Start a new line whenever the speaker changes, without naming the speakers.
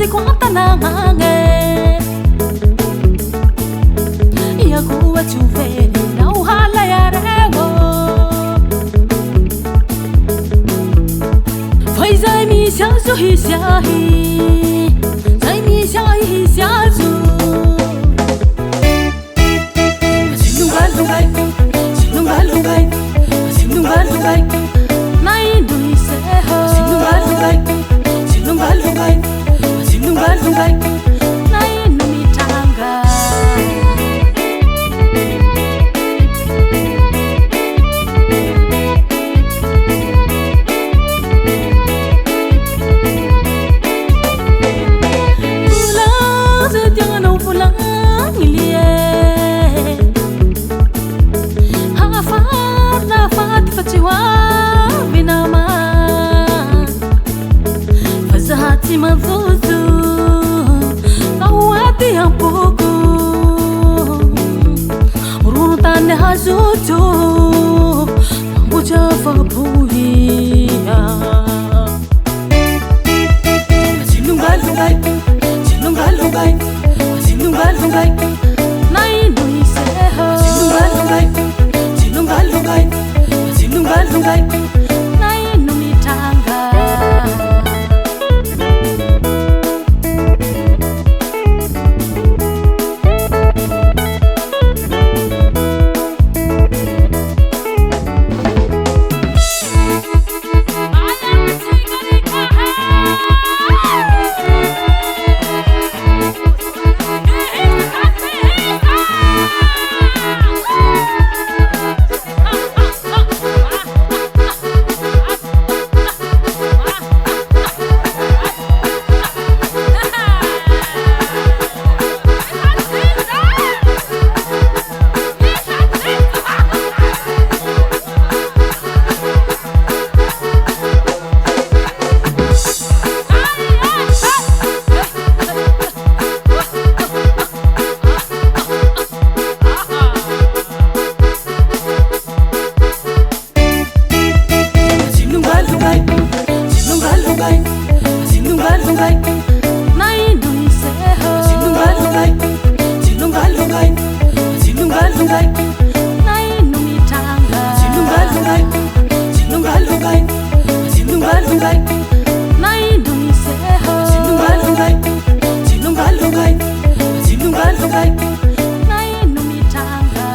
conta na mangue e a rua chuve não rala ya rego faz ai mi xiao su hi xia hi sai mi xia hi xia zu xin gai nai đuôi sẽ hờ nai numi tanga pulang setiap no pulang ilie hafar na fat fatiwa binama fazati mazuzu nawati ampoku urutane hazutu muja fabuhiya sinungal nai nui seha sinungal nai numi tanga nai nui seha sinungal nai numi tanga nai nui seha nai numi tanga